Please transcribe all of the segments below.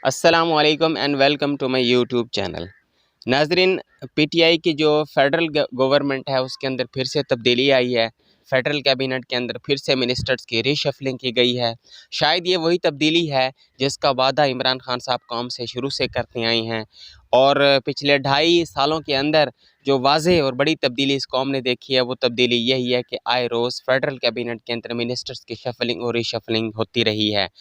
अस्सलामुअलैकुम and welcome to my YouTube channel. नाजरीन, PTI की जो फेडरल गवर्नमेंट है उसके अंदर फिर से तब्दीली आई है। फेडरल कैबिनेट के अंदर फिर से मिनिस्टर्स की रीशफलिंग की गई है। शायद ये वही तब्दीली है जिसका वादा इमरान खान साहब कौम से शुरू से करते आई हैं और पिछले 2.5 सालों के अंदर जो वाज़ेह और बड़ी तब्दीली इस कौम ने देखी है वो तब्दीली यही है कि आए रोज़ फेडरल कैबिनेट के अंदर मिनिस्टर्स की शफलिंग और रीशफलिंग होती रही है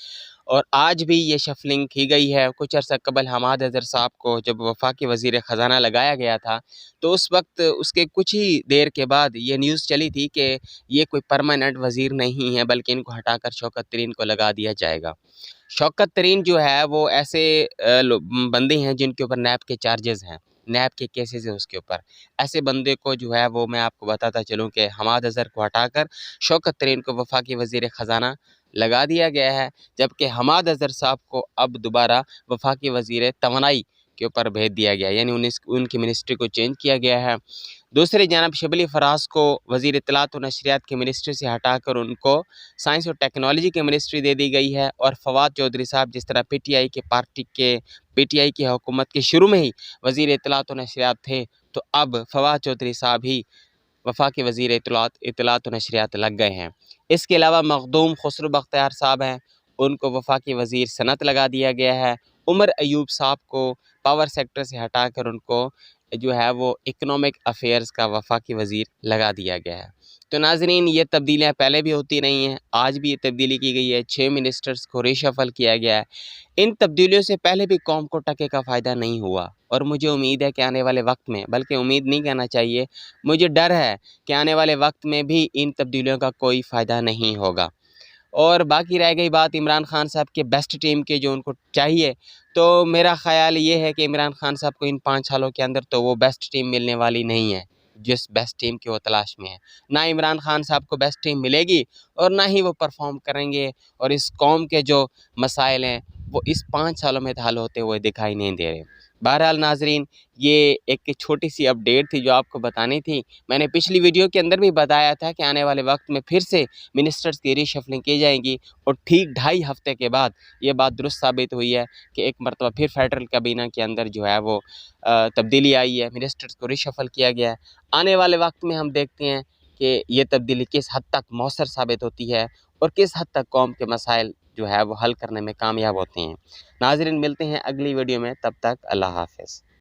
और आज भी ये शफलिंग की गई है। कुछ अर्सा कबल हमाद अज़हर साहब को जब वफाकी वज़ीर ख़ज़ाना लगाया गया था तो उस वक्त उसके कुछ ही देर के बाद ये न्यूज़ चली थी कि ये कोई परमानेंट वज़ीर नहीं है बल्कि इनको हटाकर शौकत तरीन को लगा दिया जाएगा। शौकत तरीन जो है वो ऐसे बंदे हैं जिनके ऊपर नैब के चार्जेस हैं, नैब के केसेस हैं उसके ऊपर। ऐसे बंदे को जो है वो मैं आपको बताता चलूँ कि हमाद अज़हर को हटाकर शौकत तरीन को वफाकी वज़ीर ख़ज़ाना लगा दिया गया है, जबकि हमाद अज़हर साहब को अब दोबारा वफाकी वज़ीर तवानाई के ऊपर भेज दिया गया, यानी उनकी मिनिस्ट्री को चेंज किया गया है। दूसरी जानब शबली फराज को वज़ीर इत्तलात और नशरियात की मिनिस्ट्री से हटाकर उनको साइंस और टेक्नोलॉजी की मिनिस्ट्री दे दी गई है। और फवाद चौधरी साहब जिस तरह पीटीआई की हुकूमत के शुरू में ही वज़ीर इत्तलात और नशरियात थे, तो अब फवाद चौधरी साहब ही वफाकी वज़ीर इत्तलात व नशरियात लग गए हैं। इसके अलावा मखदूम खुसरो बख्तियार साहब हैं, उनको वफाकी वज़ीर सनत लगा दिया गया है। उमर अयूब साहब को पावर सेक्टर से हटाकर उनको जो है वो इकनॉमिक अफेयर्स का वफाकी वज़ीर लगा दिया गया है। तो नाज़रीन, ये तब्दीलियाँ पहले भी होती रही हैं, आज भी ये तब्दीली की गई है। 6 मिनिस्टर्स को रीशफल किया गया है। इन तब्दीलियों से पहले भी कौम को टके का फ़ायदा नहीं हुआ और मुझे उम्मीद है कि आने वाले वक्त में, बल्कि उम्मीद नहीं कहना चाहिए, मुझे डर है कि आने वाले वक्त में भी इन तब्दीलियों का कोई फ़ायदा नहीं होगा। और बाकी रह गई बात इमरान खान साहब के बेस्ट टीम के जो उनको चाहिए, तो मेरा ख़्याल ये है कि इमरान खान साहब को इन 5 सालों के अंदर तो वो बेस्ट टीम मिलने वाली नहीं है जिस बेस्ट टीम की वो तलाश में है। ना इमरान खान साहब को बेस्ट टीम मिलेगी और ना ही वो परफॉर्म करेंगे और इस कौम के जो मसाइल हैं वो इस 5 सालों में हल होते हुए दिखाई नहीं दे रहे। बहरहाल नाजरीन, ये एक छोटी सी अपडेट थी जो आपको बतानी थी। मैंने पिछली वीडियो के अंदर भी बताया था कि आने वाले वक्त में फिर से मिनिस्टर्स की रीशफलिंग की जाएगी और ठीक 2.5 हफ्ते के बाद ये बात दुरुस्त साबित हुई है कि एक मरतबा फिर फेडरल कैबिनेट के अंदर जो है वो तब्दीली आई है, मिनिस्टर्स को रीशफल किया गया है। आने वाले वक्त में हम देखते हैं कि ये तब्दीली किस हद तक मौसर साबित होती है और किस हद तक कौम के मसाइल जो है वो हल करने में कामयाब होते हैं। नाज़रीन, मिलते हैं अगली वीडियो में, तब तक अल्लाह हाफ़िज़।